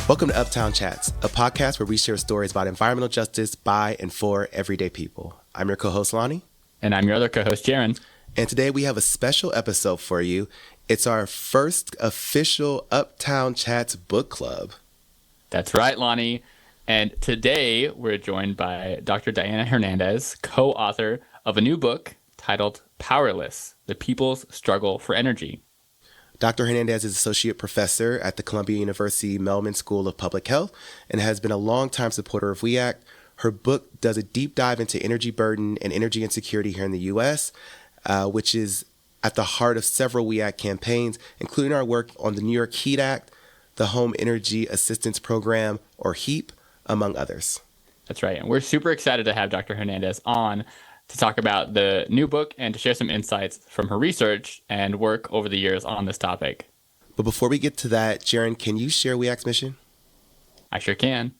Welcome to Uptown Chats, a podcast where we share stories about environmental justice by and for everyday people. I'm your co-host, Lonnie. And I'm your other co-host, Jaron. And today we have a special episode for you. It's our first official Uptown Chats Book Club. That's right, Lonnie. And today we're joined by Dr. Diana Hernández, co-author of a new book titled Powerless, The People's Struggle for Energy. Dr. Hernandez is associate professor at the Columbia University Mailman School of Public Health and has been a longtime supporter of WE ACT. Her book does a deep dive into energy burden and energy insecurity here in the U.S., which is at the heart of several WE ACT campaigns, including our work on the New York Heat Act, the Home Energy Assistance Program, or HEAP, among others. That's right. And we're super excited to have Dr. Hernandez on to talk about the new book and to share some insights from her research and work over the years on this topic. But before we get to that, Jaron, can you share WE ACT's mission? I sure can.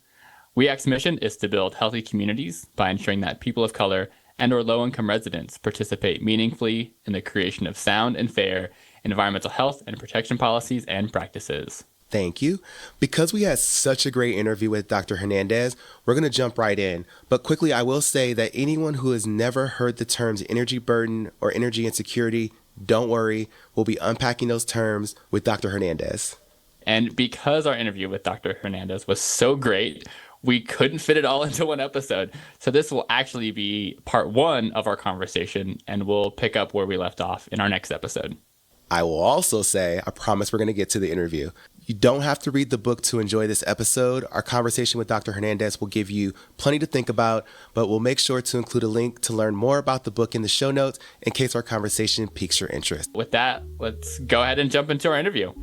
WE ACT's mission is to build healthy communities by ensuring that people of color and or low-income residents participate meaningfully in the creation of sound and fair environmental health and protection policies and practices. Thank you. Because we had such a great interview with Dr. Hernandez, we're going to jump right in. But quickly, I will say that anyone who has never heard the terms energy burden or energy insecurity, don't worry. We'll be unpacking those terms with Dr. Hernandez. And because our interview with Dr. Hernandez was so great, we couldn't fit it all into one episode. So this will actually be part one of our conversation, and we'll pick up where we left off in our next episode. I will also say, I promise we're going to get to the interview. You don't have to read the book to enjoy this episode. Our conversation with Dr. Hernandez will give you plenty to think about, but we'll make sure to include a link to learn more about the book in the show notes in case our conversation piques your interest. With that, let's go ahead and jump into our interview.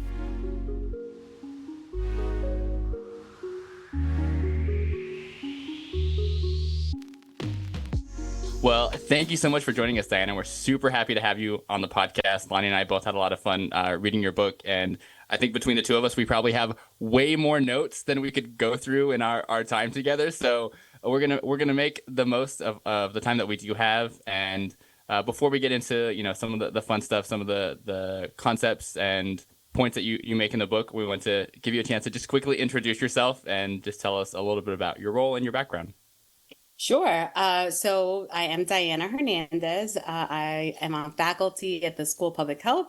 Well, thank you so much for joining us, Diana. We're super happy to have you on the podcast. Lonnie and I both had a lot of fun reading your book, and I think between the two of us, we probably have way more notes than we could go through in our time together. So we're gonna make the most of the time that we do have. And before we get into some of the fun stuff, some of the concepts and points that you make in the book, we want to give you a chance to just quickly introduce yourself and just tell us a little bit about your role and your background. Sure. So I am Diana Hernández. I am on faculty at the School of Public Health,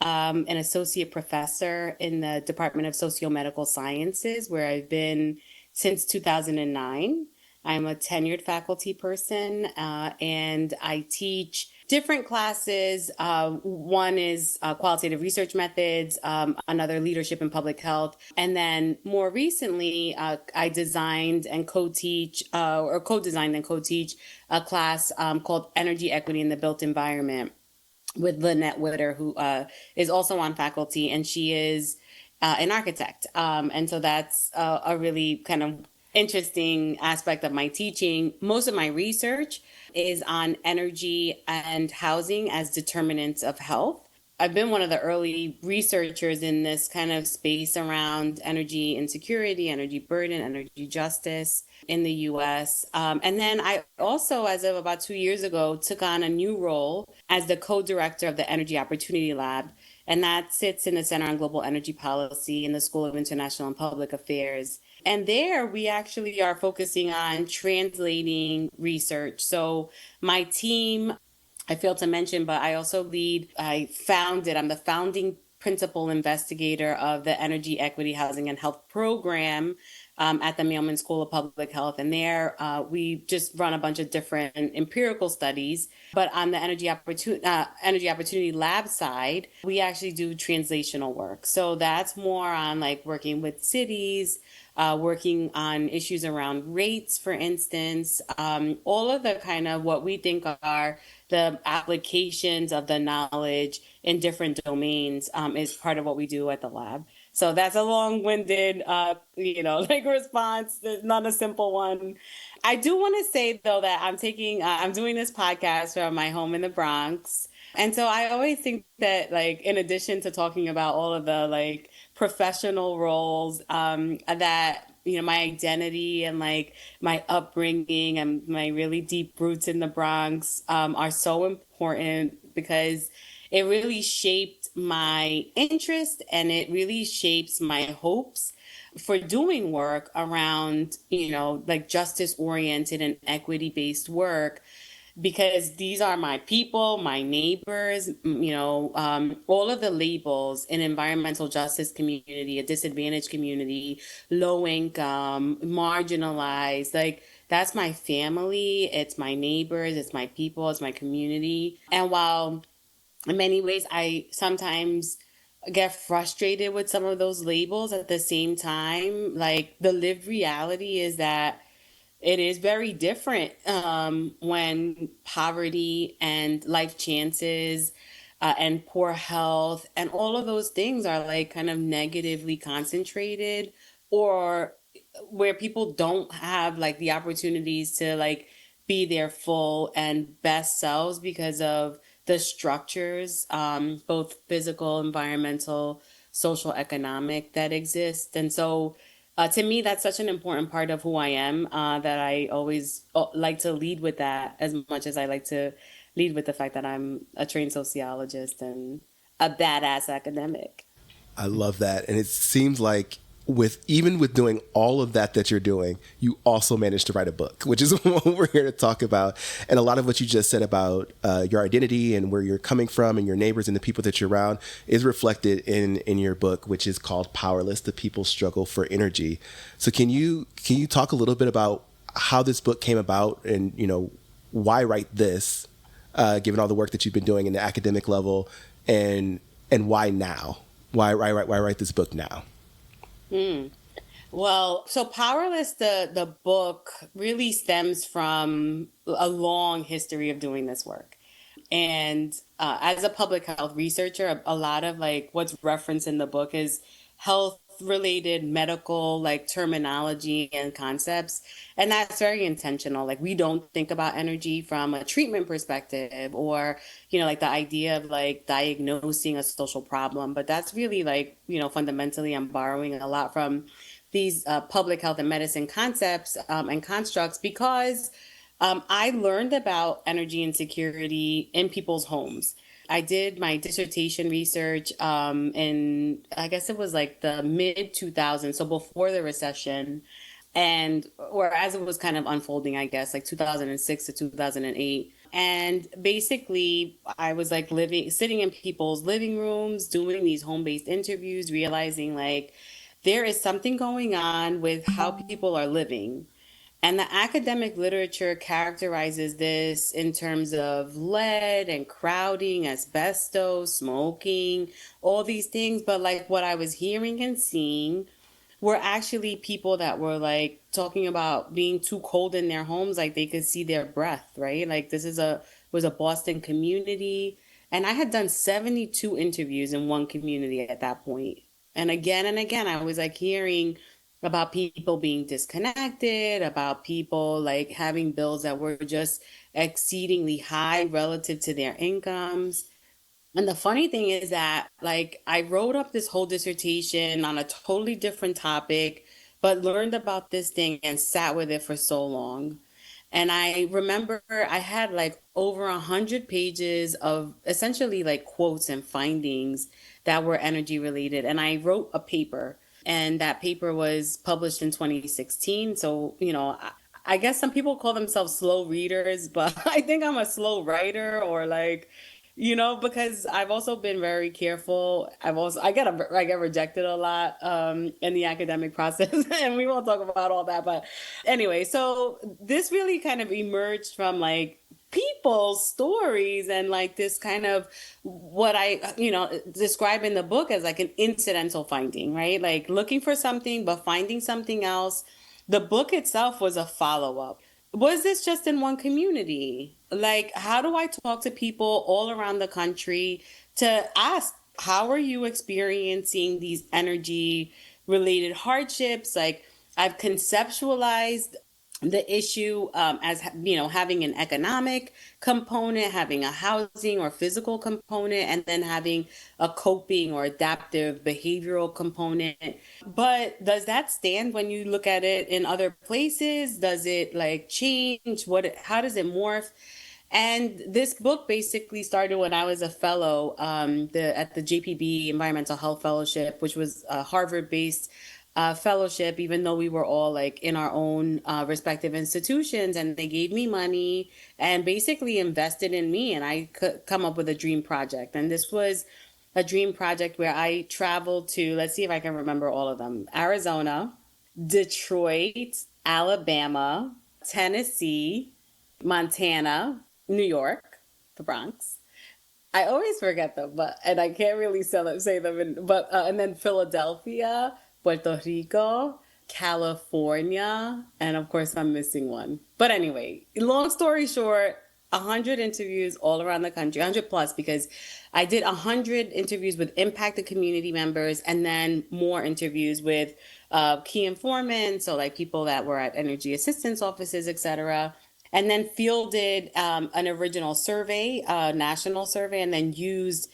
an associate professor in the Department of Sociomedical Sciences, where I've been since 2009. I'm a tenured faculty person, and I teach different classes. One is qualitative research methods, another leadership in public health. And then more recently, I designed and co-teach or co-designed and co-teach a class called Energy Equity in the Built Environment with Lynette Witter, who is also on faculty, and she is an architect. And so that's a really kind of interesting aspect of my teaching. Most of my research is on energy and housing as determinants of health. I've been one of the early researchers in this kind of space around energy insecurity, energy burden, energy justice in the U.S. And then I also, as of about 2 years ago, took on a new role as the co-director of the Energy Opportunity Lab. And that sits in the Center on Global Energy Policy in the School of International and Public Affairs. And there we actually are focusing on translating research. So my team, I failed to mention, but I also I'm the founding principal investigator of the Energy Equity, Housing, and Health Program at the Mailman School of Public Health. And there we just run a bunch of different empirical studies. But on the Energy Opportunity Lab side, we actually do translational work. So that's more on like working with cities, working on issues around rates, for instance, all of the kind of what we think are the applications of the knowledge in different domains is part of what we do at the lab. So that's a long-winded, response. It's not a simple one. I do want to say, though, that I'm doing this podcast from my home in the Bronx. And so I always think that, in addition to talking about all of the, professional roles, that, my identity and, my upbringing and my really deep roots in the Bronx are so important because it really shaped my interest, and it really shapes my hopes for doing work around, like justice oriented and equity based work, because these are my people, my neighbors, all of the labels in environmental justice community, a disadvantaged community, low income, marginalized, like that's my family, it's my neighbors, it's my people, it's my community. And while in many ways I sometimes get frustrated with some of those labels, at the same time, like the lived reality is that it is very different when poverty and life chances and poor health and all of those things are like kind of negatively concentrated, or where people don't have like the opportunities to like be their full and best selves because of the structures, both physical, environmental, social, economic, that exist. And so to me, that's such an important part of who I am, that I always like to lead with that as much as I like to lead with the fact that I'm a trained sociologist and a badass academic. I love that. And it seems like even with doing all of that you're doing, you also managed to write a book, which is what we're here to talk about. And a lot of what you just said about your identity and where you're coming from and your neighbors and the people that you're around is reflected in your book, which is called Powerless: The People's Struggle for Energy. So can you talk a little bit about how this book came about, and why write this, given all the work that you've been doing in the academic level, and why now? Why write this book now? Well, so Powerless, the book, really stems from a long history of doing this work. And as a public health researcher, a lot of like what's referenced in the book is health related medical like terminology and concepts. And that's very intentional. Like we don't think about energy from a treatment perspective, or, like the idea of like diagnosing a social problem. But that's really like, fundamentally I'm borrowing a lot from these public health and medicine concepts and constructs, because I learned about energy insecurity in people's homes. I did my dissertation research in, I guess it was like the mid 2000s, so before the recession, or as it was kind of unfolding, I guess, like 2006 to 2008. And basically, I was like sitting in people's living rooms, doing these home-based interviews, realizing like there is something going on with how people are living. And the academic literature characterizes this in terms of lead and crowding, asbestos, smoking, all these things. But like what I was hearing and seeing were actually people that were like talking about being too cold in their homes, like they could see their breath, right? Like this was a Boston community. And I had done 72 interviews in one community at that point. And again, I was like hearing about people being disconnected, about people like having bills that were just exceedingly high relative to their incomes. And the funny thing is that like I wrote up this whole dissertation on a totally different topic, but learned about this thing and sat with it for so long. And I remember I had like over 100 pages of essentially like quotes and findings that were energy related. And I wrote a paper, and that paper was published in 2016. So, I guess some people call themselves slow readers, but I think I'm a slow writer, or like, because I've also been very careful. I get rejected a lot in the academic process, and we won't talk about all that. But anyway, so this really kind of emerged from like people's stories and like this kind of what I, describe in the book as like an incidental finding, right? Like looking for something, but finding something else. The book itself was a follow-up. Was this just in one community? Like, how do I talk to people all around the country to ask, how are you experiencing these energy related hardships? Like, I've conceptualized the issue as having an economic component, having a housing or physical component, and then having a coping or adaptive behavioral component. But does that stand when you look at it in other places? Does it like change? How does it morph? And this book basically started when I was a fellow at the JPB Environmental Health Fellowship, which was a Harvard-based fellowship, even though we were all like in our own respective institutions, and they gave me money and basically invested in me, and I could come up with a dream project. And this was a dream project where I traveled to, let's see if I can remember all of them: Arizona, Detroit, Alabama, Tennessee, Montana, New York, the Bronx. I always forget them, and I can't really say them. And then Philadelphia, Puerto Rico, California, and of course I'm missing one. But anyway, long story short, 100 interviews all around the country, 100 plus, because I did 100 interviews with impacted community members, and then more interviews with key informants, so like people that were at energy assistance offices, etc., and then fielded an original survey, national survey, and then used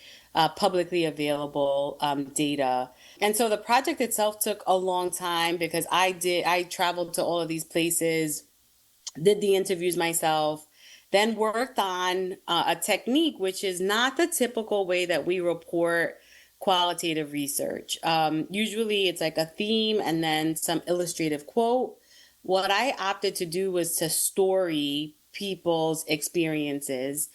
publicly available data. And so the project itself took a long time because I traveled to all of these places, did the interviews myself, then worked on a technique which is not the typical way that we report qualitative research. Usually it's like a theme and then some illustrative quote. What I opted to do was to story people's experiences.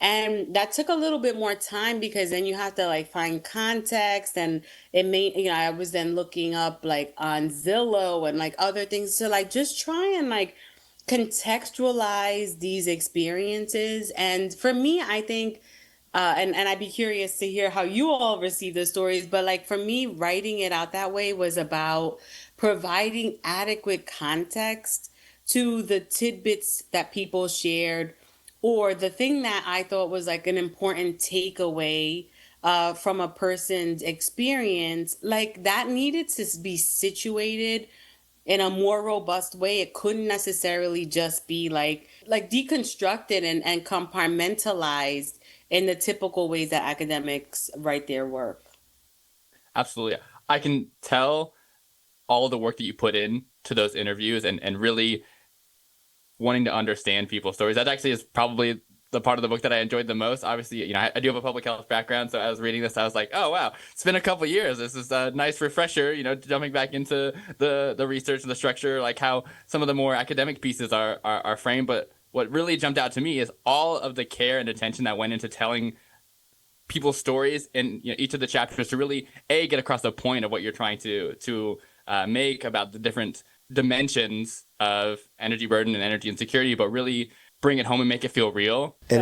And that took a little bit more time because then you have to like find context, and I was then looking up like on Zillow and like other things to like just try and like contextualize these experiences. And for me, I think, and I'd be curious to hear how you all receive the stories, but like for me, writing it out that way was about providing adequate context to the tidbits that people shared, or the thing that I thought was like an important takeaway from a person's experience, like that needed to be situated in a more robust way. It couldn't necessarily just be like deconstructed and compartmentalized in the typical ways that academics write their work. Absolutely. I can tell all the work that you put in to those interviews and really wanting to understand people's stories. That actually is probably the part of the book that I enjoyed the most. Obviously, I do have a public health background, so I was reading this, I was like, oh wow, it's been a couple of years. This is a nice refresher, jumping back into the research and the structure, like how some of the more academic pieces are framed. But what really jumped out to me is all of the care and attention that went into telling people's stories in each of the chapters to really get across the point of what you're trying to make about the different dimensions of energy burden and energy insecurity, but really bring it home and make it feel real. And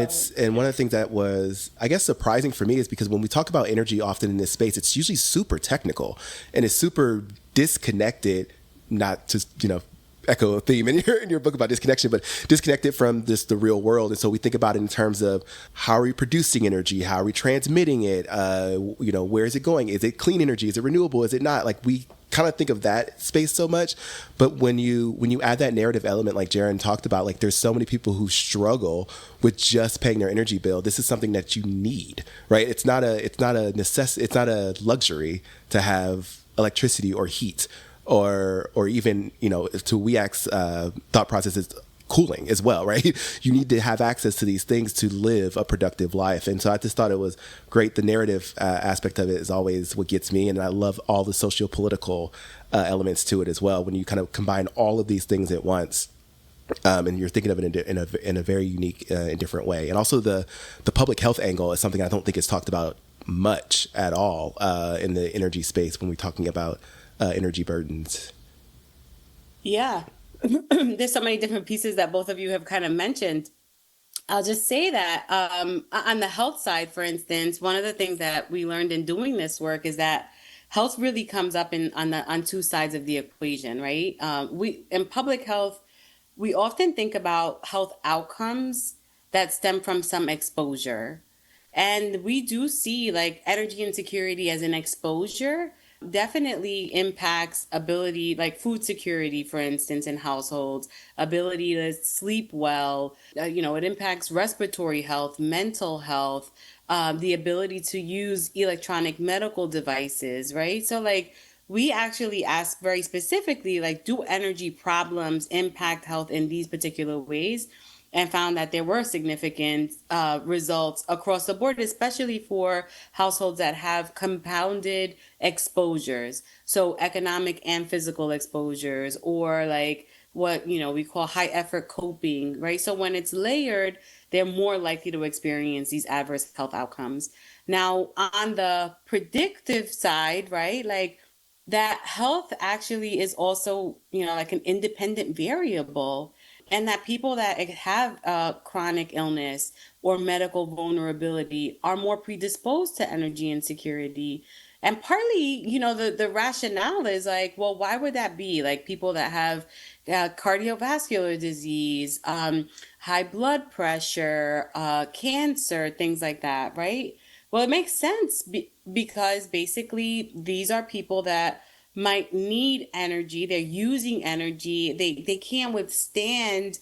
one of the things that was, I guess, surprising for me is because when we talk about energy often in this space, it's usually super technical and it's super disconnected, not to, echo a theme in your book about disconnection, but disconnected from the real world. And so we think about it in terms of how are we producing energy? How are we transmitting it? Where is it going? Is it clean energy? Is it renewable? Is it not? Like we kind of think of that space so much. But when you add that narrative element, like Jaron talked about, like there's so many people who struggle with just paying their energy bill. This is something that you need, right? It's not a luxury to have electricity or heat, or even, to WEAC's thought process is cooling as well, right? You need to have access to these things to live a productive life. And so I just thought it was great. The narrative aspect of it is always what gets me. And I love all the socio-political elements to it as well. When you kind of combine all of these things at once, and you're thinking of it in a very unique and different way. And also the public health angle is something I don't think is talked about much at all in the energy space when we're talking about energy burdens. Yeah. There's so many different pieces that both of you have kind of mentioned. I'll just say that on the health side, for instance, one of the things that we learned in doing this work is that health really comes up on two sides of the equation, right? We in public health, we often think about health outcomes that stem from some exposure. And we do see like energy insecurity as an exposure definitely impacts ability, like food security, for instance, in households, ability to sleep well. It impacts respiratory health, mental health, the ability to use electronic medical devices, right? So like we actually ask very specifically, like, do energy problems impact health in these particular ways? and found that there were significant results across the board, especially for households that have compounded exposures. So economic and physical exposures, or like what, we call high effort coping, right? So when it's layered, they're more likely to experience these adverse health outcomes. Now, on the predictive side, right, like that health actually is also, like an independent variable, and that people that have chronic illness or medical vulnerability are more predisposed to energy insecurity. And partly, the rationale is like, well, why would that be? Like people that have cardiovascular disease, high blood pressure, cancer, things like that, right? Well, it makes sense because basically these are people that might need energy. They're using energy. They can't withstand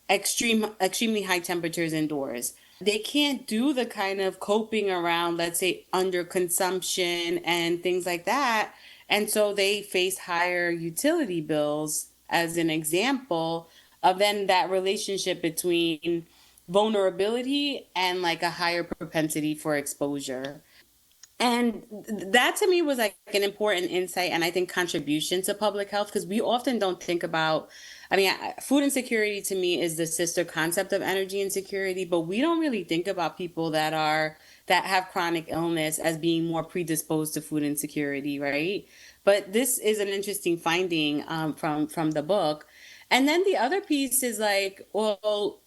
extremely high temperatures indoors. They can't do the kind of coping around, let's say, under consumption and things like that. And so they face higher utility bills, as an example of then that relationship between vulnerability and like a higher propensity for exposure. And that to me was like an important insight, and I think contribution to public health, because we often don't think about, food insecurity to me is the sister concept of energy insecurity, but we don't really think about people that have chronic illness as being more predisposed to food insecurity, right? But this is an interesting finding from the book. And then the other piece is like, well,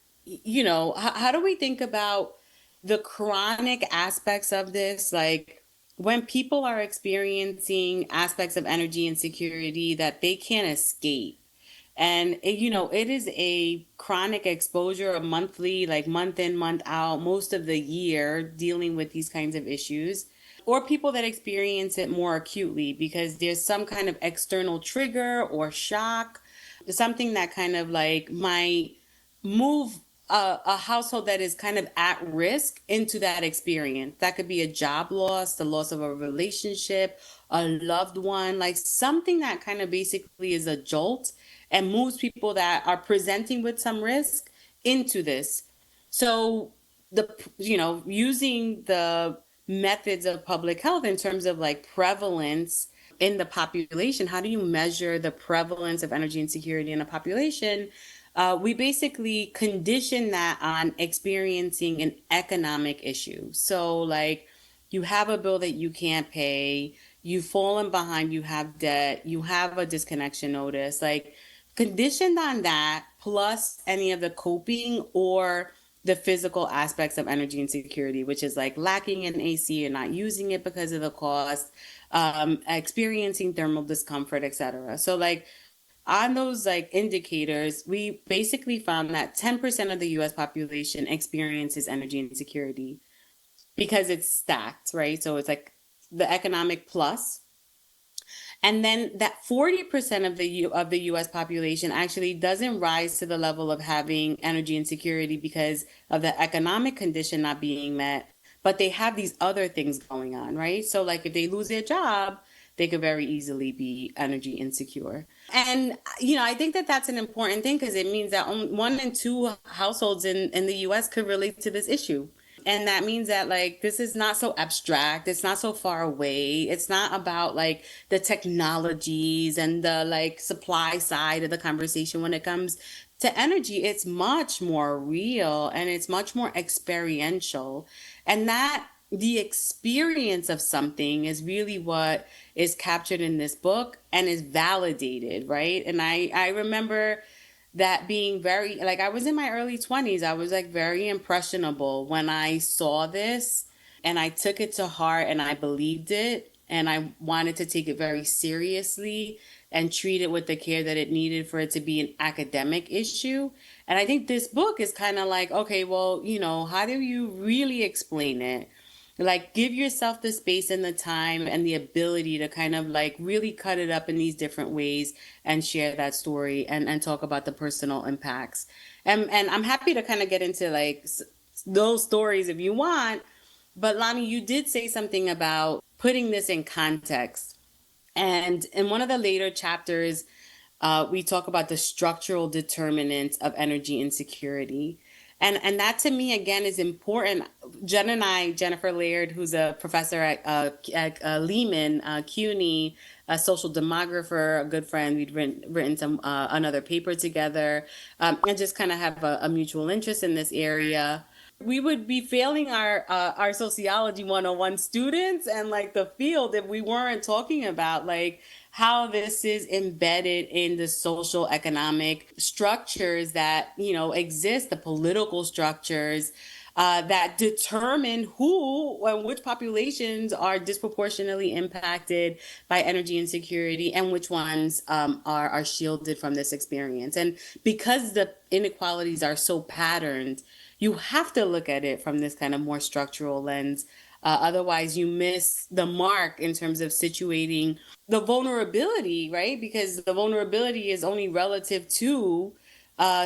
how do we think about the chronic aspects of this? Like when people are experiencing aspects of energy insecurity that they can't escape. And it is a chronic exposure, a monthly, like month in, month out, most of the year, dealing with these kinds of issues. Or people that experience it more acutely because there's some kind of external trigger or shock, something that kind of like might move a household that is kind of at risk into that experience. That could be a job loss, the loss of a relationship, a loved one, like something that kind of basically is a jolt and moves people that are presenting with some risk into this. So using the methods of public health in terms of like prevalence in the population, how do you measure the prevalence of energy insecurity in a population? We basically condition that on experiencing an economic issue. So like you have a bill that you can't pay, you've fallen behind, you have debt, you have a disconnection notice, like conditioned on that, plus any of the coping or the physical aspects of energy insecurity, which is like lacking in AC and not using it because of the cost, experiencing thermal discomfort, etc. So like on those like indicators, we basically found that 10% of the US population experiences energy insecurity because it's stacked, right? So it's like the economic plus. And then that 40% of the US population actually doesn't rise to the level of having energy insecurity because of the economic condition not being met, but they have these other things going on, right? So like if they lose their job, they could very easily be energy insecure. And, I think that that's an important thing because it means that 1 in 2 households in the US could relate to this issue. And that means that like this is not so abstract, it's not so far away, it's not about like the technologies and the like supply side of the conversation. When it comes to energy, it's much more real and it's much more experiential. And that the experience of something is really what is captured in this book and is validated, right? And I remember that being very, like, I was in my early 20s. I was like very impressionable when I saw this, and I took it to heart and I believed it, and I wanted to take it very seriously and treat it with the care that it needed for it to be an academic issue. And I think this book is kind of like, okay, well, how do you really explain it? Like, give yourself the space and the time and the ability to kind of like really cut it up in these different ways and share that story and talk about the personal impacts. And I'm happy to kind of get into like those stories if you want. But Lonnie, you did say something about putting this in context. And in one of the later chapters, we talk about the structural determinants of energy insecurity. And that to me, again, is important. Jen and I, Jennifer Laird, who's a professor at Lehman, CUNY, a social demographer, a good friend, we'd written some another paper together, and just kind of have a mutual interest in this area. We would be failing our sociology 101 students and like the field if we weren't talking about like how this is embedded in the social economic structures that exist, the political structures that determine who and which populations are disproportionately impacted by energy insecurity and which ones are shielded from this experience. And because the inequalities are so patterned, you have to look at it from this kind of more structural lens. Otherwise, you miss the mark in terms of situating the vulnerability, right? Because the vulnerability is only relative to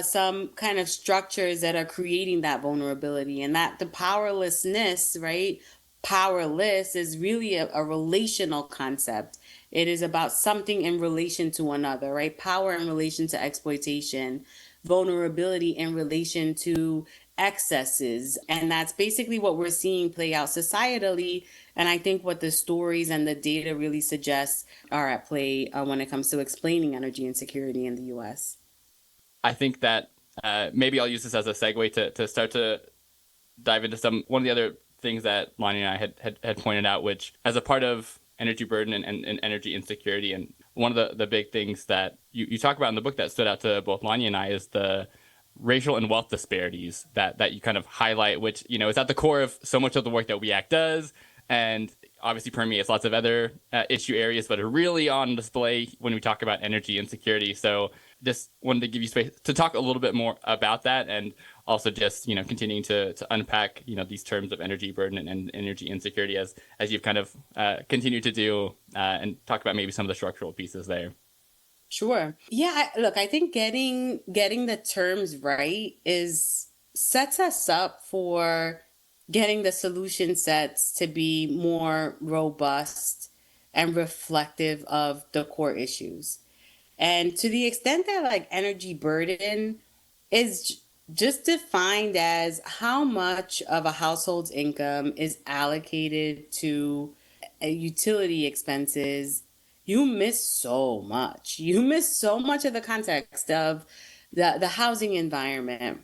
some kind of structures that are creating that vulnerability, and that the powerlessness, right? Powerless is really a relational concept. It is about something in relation to another, right? Power in relation to exploitation, vulnerability in relation to excesses. And that's basically what we're seeing play out societally. And I think what the stories and the data really suggests are at play when it comes to explaining energy insecurity in the US. I think that maybe I'll use this as a segue to start to dive into one of the other things that Lonnie and I had pointed out, which as a part of energy burden and energy insecurity, and one of the big things that you talk about in the book that stood out to both Lonnie and I is the racial and wealth disparities that you kind of highlight, which is at the core of so much of the work that WEAC does, and obviously permeates lots of other issue areas, but are really on display when we talk about energy insecurity. So just wanted to give you space to talk a little bit more about that, and also just continuing to unpack these terms of energy burden and energy insecurity as you've kind of continued to do, and talk about maybe some of the structural pieces there. Sure. Yeah, look, I think getting the terms right sets us up for getting the solution sets to be more robust and reflective of the core issues. And to the extent that like energy burden is just defined as how much of a household's income is allocated to utility expenses, you miss so much. You miss so much of the context of the housing environment,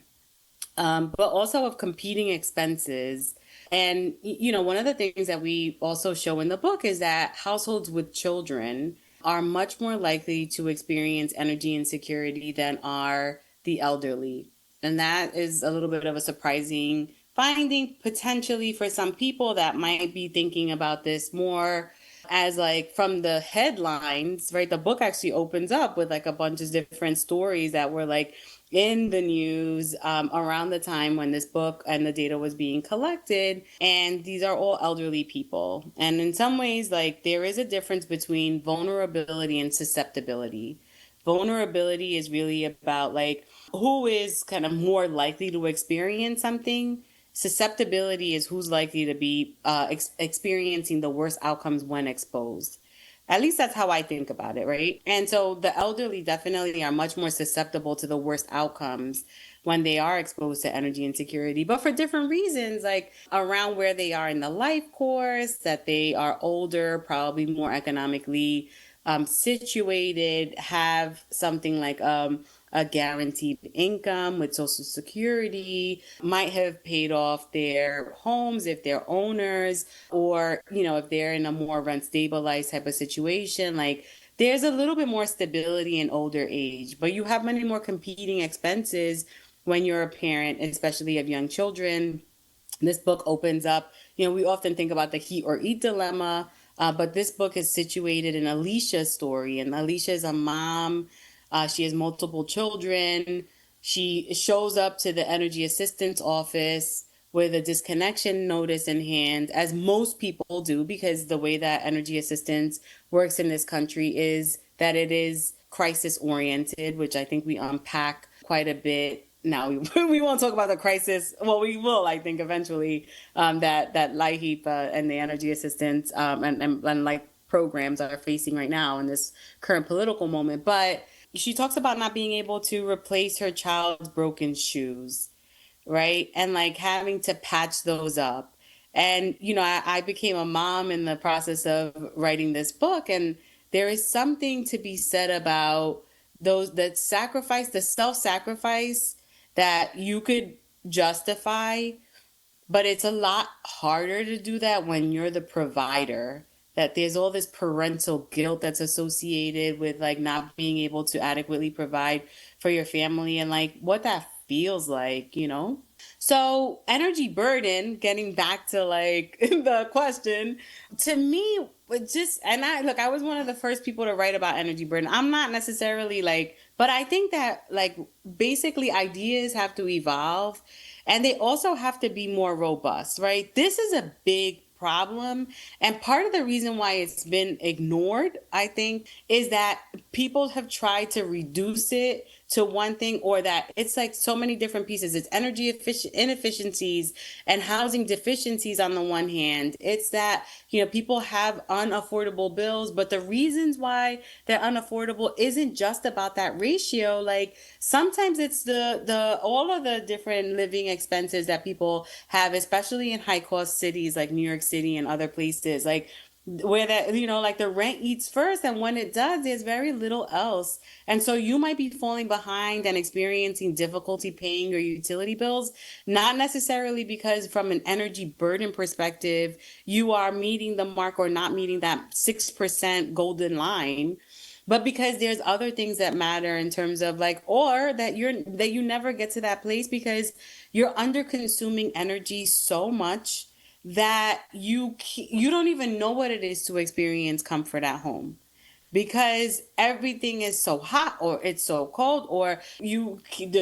but also of competing expenses. And, one of the things that we also show in the book is that households with children are much more likely to experience energy insecurity than are the elderly. And that is a little bit of a surprising finding, potentially for some people that might be thinking about this more as like from the headlines, right? The book actually opens up with like a bunch of different stories that were like in the news around the time when this book and the data was being collected. And these are all elderly people. And in some ways, like there is a difference between vulnerability and susceptibility. Vulnerability is really about like who is kind of more likely to experience something. Susceptibility is who's likely to be experiencing the worst outcomes when exposed. At least that's how I think about it, right? And so the elderly definitely are much more susceptible to the worst outcomes when they are exposed to energy insecurity, but for different reasons, like around where they are in the life course, that they are older, probably more economically situated, have something like a guaranteed income with Social Security, might have paid off their homes if they're owners, or, if they're in a more rent stabilized type of situation, like there's a little bit more stability in older age, but you have many more competing expenses when you're a parent, especially of young children. This book opens up, we often think about the heat or eat dilemma, but this book is situated in Alicia's story, and Alicia is a mom. She has multiple children. She shows up to the energy assistance office with a disconnection notice in hand, as most people do, because the way that energy assistance works in this country is that it is crisis oriented, which I think we unpack quite a bit. Now, we won't talk about the crisis. Well, we will, I think, eventually, that LIHEAP and the energy assistance and like programs are facing right now in this current political moment. But she talks about not being able to replace her child's broken shoes. right? And like having to patch those up. And, I became a mom in the process of writing this book. And there is something to be said about that sacrifice, the self sacrifice that you could justify, but it's a lot harder to do that when you're the provider. That there's all this parental guilt that's associated with like not being able to adequately provide for your family and like what that feels like. So, energy burden, getting back to like the question, to me, I was one of the first people to write about energy burden. I'm not necessarily like, but I think that like basically ideas have to evolve and they also have to be more robust, right? This is a big problem. And part of the reason why it's been ignored, I think, is that people have tried to reduce it to one thing, or that it's like so many different pieces. It's energy inefficiencies and housing deficiencies on the one hand. It's that, people have unaffordable bills, but the reasons why they're unaffordable isn't just about that ratio. Like sometimes it's the all of the different living expenses that people have, especially in high cost cities like New York City and other places. Like where that like the rent eats first, and when it does there's very little else, and so you might be falling behind and experiencing difficulty paying your utility bills, not necessarily because from an energy burden perspective you are meeting the mark or not meeting that 6% golden line, but because there's other things that matter in terms of like, or that you never get to that place because you're under consuming energy so much that you don't even know what it is to experience comfort at home, because everything is so hot or it's so cold, or you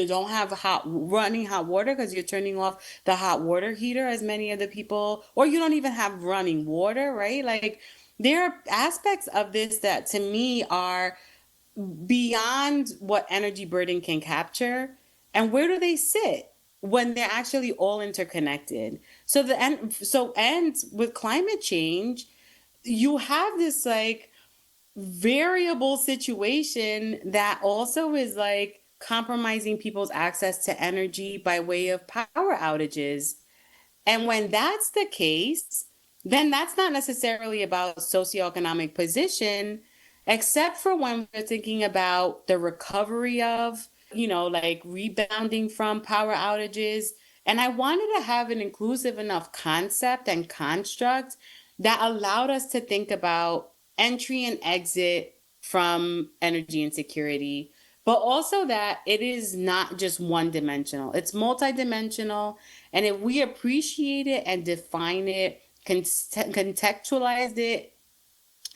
don't have running hot water because you're turning off the hot water heater, as many of the people, or you don't even have running water, right? Like there are aspects of this that to me are beyond what energy burden can capture. And where do they sit when they're actually all interconnected? And with climate change, you have this like variable situation that also is like compromising people's access to energy by way of power outages. And when that's the case, then that's not necessarily about socioeconomic position, except for when we're thinking about the recovery of, like rebounding from power outages. And I wanted to have an inclusive enough concept and construct that allowed us to think about entry and exit from energy insecurity, but also that it is not just one dimensional, it's multidimensional. And if we appreciate it and define it, contextualize it,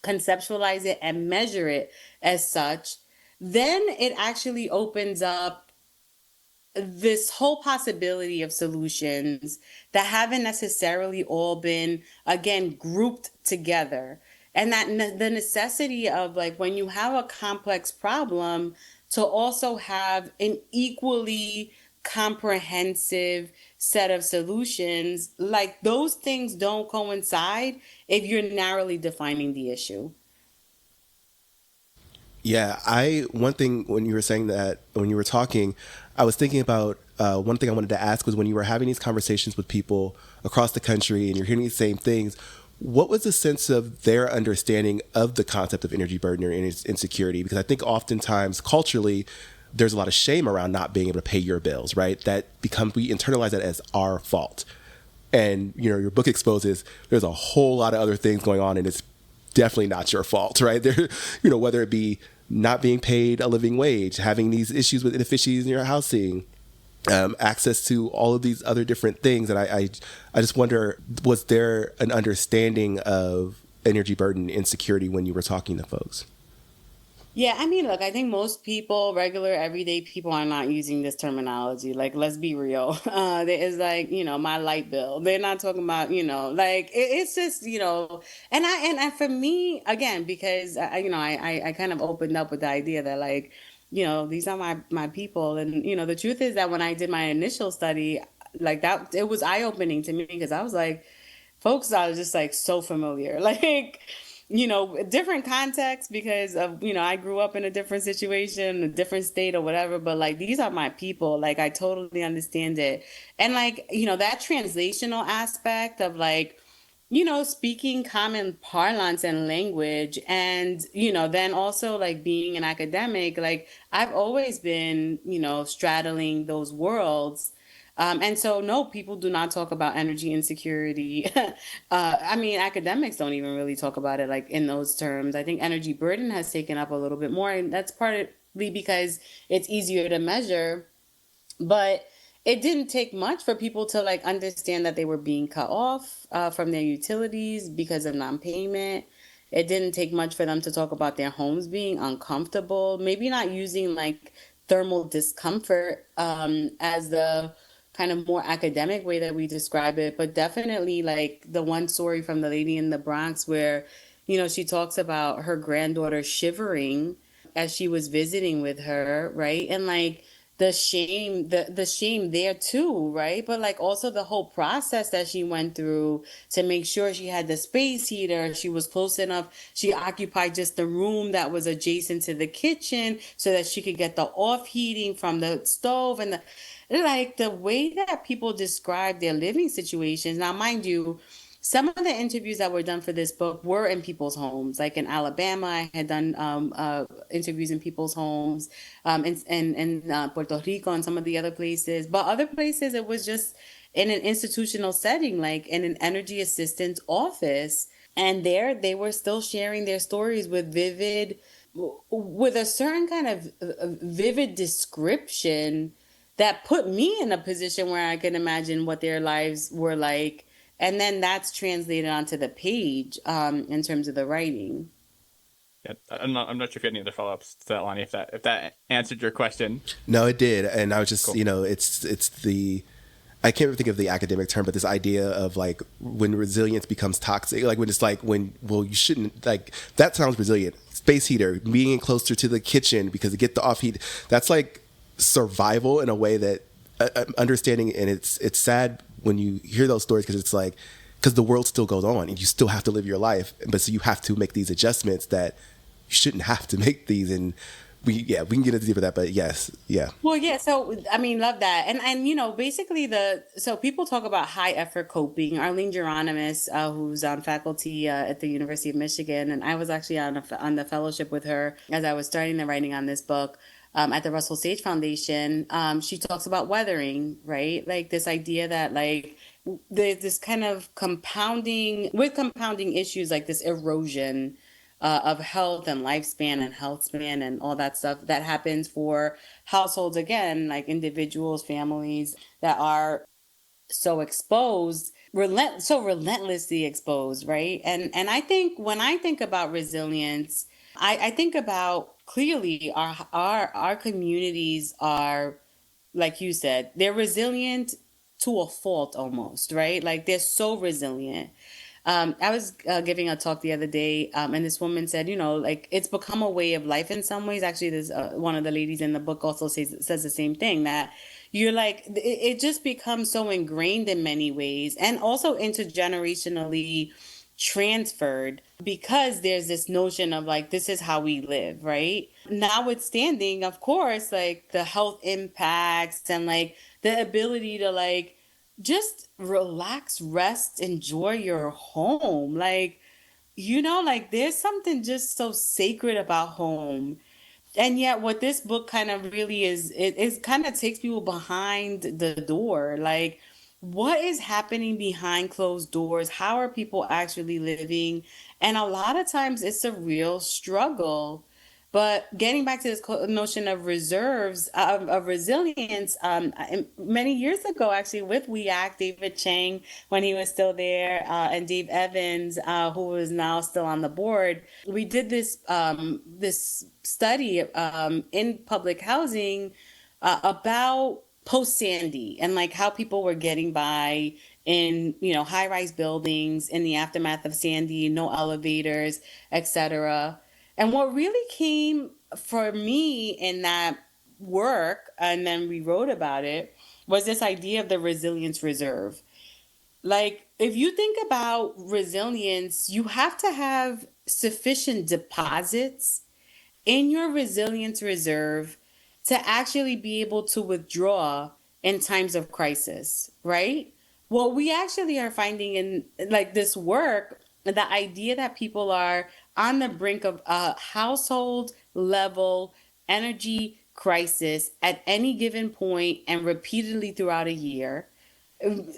conceptualize it, and measure it as such, then it actually opens up this whole possibility of solutions that haven't necessarily all been, again, grouped together. And that the necessity of like when you have a complex problem to also have an equally comprehensive set of solutions, like those things don't coincide if you're narrowly defining the issue. Yeah, one thing when you were saying that, when you were talking, I was thinking about one thing I wanted to ask was when you were having these conversations with people across the country and you're hearing the same things, what was the sense of their understanding of the concept of energy burden or insecurity? Because I think oftentimes culturally, there's a lot of shame around not being able to pay your bills, right? We internalize that as our fault. And, your book exposes there's a whole lot of other things going on and it's definitely not your fault, right? There, whether it be not being paid a living wage, having these issues with inefficiencies in your housing, access to all of these other different things. And I just wonder, was there an understanding of energy burden insecurity when you were talking to folks? Yeah, I mean, look, I think most people, regular, everyday people, are not using this terminology. Like, let's be real. There is like, my light bill. They're not talking about, like it's just, and for me, again, because I kind of opened up with the idea that like, these are my people, and the truth is that when I did my initial study, like that, it was eye opening to me because I was like, folks are just like so familiar, like. different context because of, I grew up in a different situation, a different state or whatever, but like these are my people. Like I totally understand it. And like, that translational aspect of like, speaking common parlance and language and, then also like being an academic, like I've always been, straddling those worlds. And so, no, people do not talk about energy insecurity. I mean, academics don't even really talk about it like in those terms. I think energy burden has taken up a little bit more, and that's partly because it's easier to measure. But it didn't take much for people to like understand that they were being cut off from their utilities because of non-payment. It didn't take much for them to talk about their homes being uncomfortable, maybe not using like thermal discomfort as the kind of more academic way that we describe it, but definitely like the one story from the lady in the Bronx where, she talks about her granddaughter shivering as she was visiting with her, right? And like the shame there too, right? But like also the whole process that she went through to make sure she had the space heater, she was close enough, she occupied just the room that was adjacent to the kitchen so that she could get the off heating from the stove and the way that people describe their living situations. Now, mind you, some of the interviews that were done for this book were in people's homes. Like in Alabama, I had done interviews in people's homes, in Puerto Rico and some of the other places. But other places, it was just in an institutional setting, like in an energy assistance office. And there, they were still sharing their stories with a certain kind of vivid description that put me in a position where I can imagine what their lives were like. And then that's translated onto the page in terms of the writing. Yeah, I'm not sure if you had any other follow-ups to that, Lonnie, if that answered your question. No, it did. And I was just, Cool. it's the, I can't think of the academic term, but this idea of like when resilience becomes toxic, like when it's like you shouldn't, like that sounds resilient. Space heater, being closer to the kitchen because to get the off heat, that's like survival in a way that understanding. And it's sad when you hear those stories because it's like, because the world still goes on and you still have to live your life. But so you have to make these adjustments that you shouldn't have to make these. And we can get into deeper that, but yes. Yeah. Well, yeah. So, I mean, love that. And basically so people talk about high effort coping. Arlene Geronimus, who's on faculty at the University of Michigan, and I was actually on the fellowship with her as I was starting the writing on this book. At the Russell Sage Foundation, she talks about weathering, right? Like this idea that like there's this kind of compounding issues like this erosion of health and lifespan and health span and all that stuff that happens for households, again, like individuals, families that are so exposed, so relentlessly exposed, right? And I think when I think about resilience, I think about clearly our communities are, like you said, they're resilient to a fault almost, right? Like they're so resilient. I was giving a talk the other day, and this woman said, like it's become a way of life in some ways. Actually, there's one of the ladies in the book also says the same thing, that you're like, it just becomes so ingrained in many ways and also intergenerationally transferred because there's this notion of like, this is how we live, right? Notwithstanding, of course, like the health impacts and like the ability to like just relax, rest, enjoy your home. Like, like there's something just so sacred about home. And yet what this book kind of really is, it kind of takes people behind the door. Like, what is happening behind closed doors? How are people actually living? And a lot of times it's a real struggle. But getting back to this notion of reserves, of resilience, many years ago, actually, with WEAC, David Chang, when he was still there, and Dave Evans, who is now still on the board, we did this study in public housing about post Sandy and like how people were getting by in high rise buildings in the aftermath of Sandy, no elevators, etc. And what really came for me in that work, and then we wrote about it, was this idea of the resilience reserve. Like, if you think about resilience, you have to have sufficient deposits in your resilience reserve to actually be able to withdraw in times of crisis, right? What we actually are finding in like this work, the idea that people are on the brink of a household level energy crisis at any given point and repeatedly throughout a year,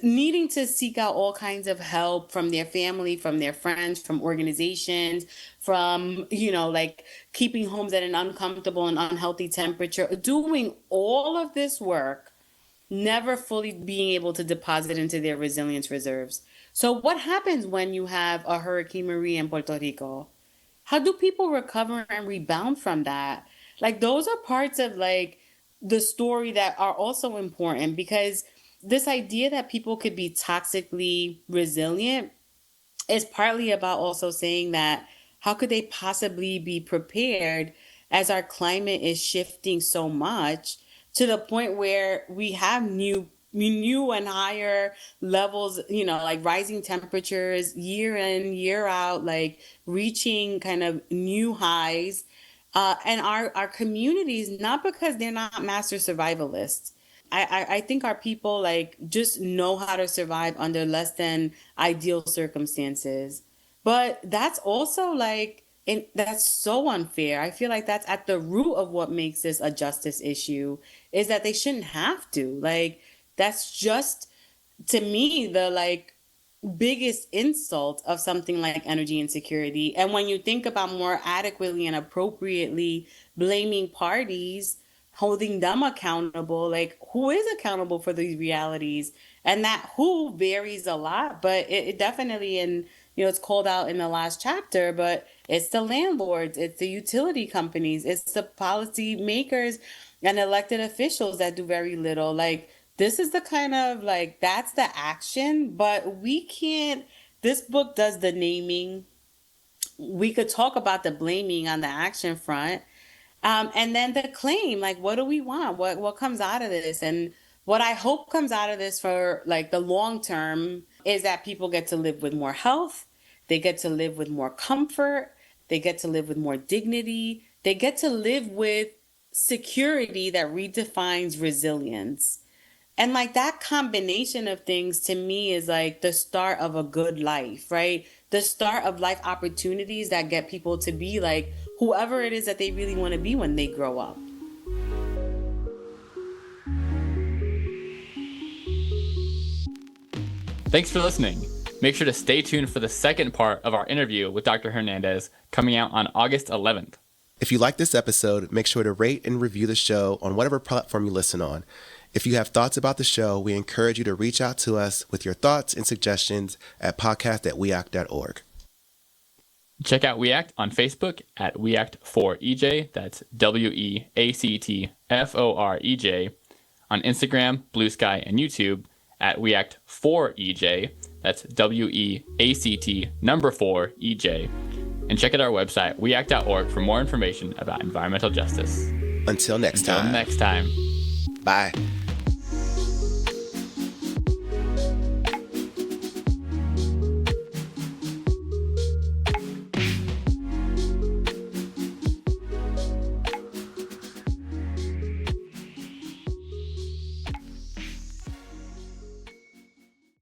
needing to seek out all kinds of help from their family, from their friends, from organizations, from, like keeping homes at an uncomfortable and unhealthy temperature, doing all of this work, never fully being able to deposit into their resilience reserves. So what happens when you have a Hurricane Maria in Puerto Rico? How do people recover and rebound from that? Like those are parts of like the story that are also important, because this idea that people could be toxically resilient is partly about also saying that how could they possibly be prepared as our climate is shifting so much to the point where we have new and higher levels, like rising temperatures year in, year out, like reaching kind of new highs. And our communities, not because they're not master survivalists. I think our people like just know how to survive under less than ideal circumstances. But that's also like, and that's so unfair. I feel like that's at the root of what makes this a justice issue, is that they shouldn't have to. Like, that's just, to me, the like biggest insult of something like energy insecurity. And when you think about more adequately and appropriately blaming parties, holding them accountable, like who is accountable for these realities? And that who varies a lot, but it definitely, and it's called out in the last chapter, but it's the landlords, it's the utility companies, it's the policy makers and elected officials that do very little. Like, this is the kind of like, that's the action, but we can't, this book does the naming. We could talk about the blaming on the action front. And then the claim, like, what do we want? What comes out of this? And what I hope comes out of this for like the long term is that people get to live with more health. They get to live with more comfort. They get to live with more dignity. They get to live with security that redefines resilience. And like that combination of things to me is like the start of a good life, right? The start of life opportunities that get people to be like whoever it is that they really want to be when they grow up. Thanks for listening. Make sure to stay tuned for the second part of our interview with Dr. Hernandez coming out on August 11th. If you like this episode, make sure to rate and review the show on whatever platform you listen on. If you have thoughts about the show, we encourage you to reach out to us with your thoughts and suggestions at podcast@weact.org. Check out WeAct on Facebook at WeAct4EJ. That's WEACTFOREJ. On Instagram, Blue Sky, and YouTube at WeAct4EJ. That's WEACT4EJ. And check out our website, weact.org, for more information about environmental justice. Until next time. Bye.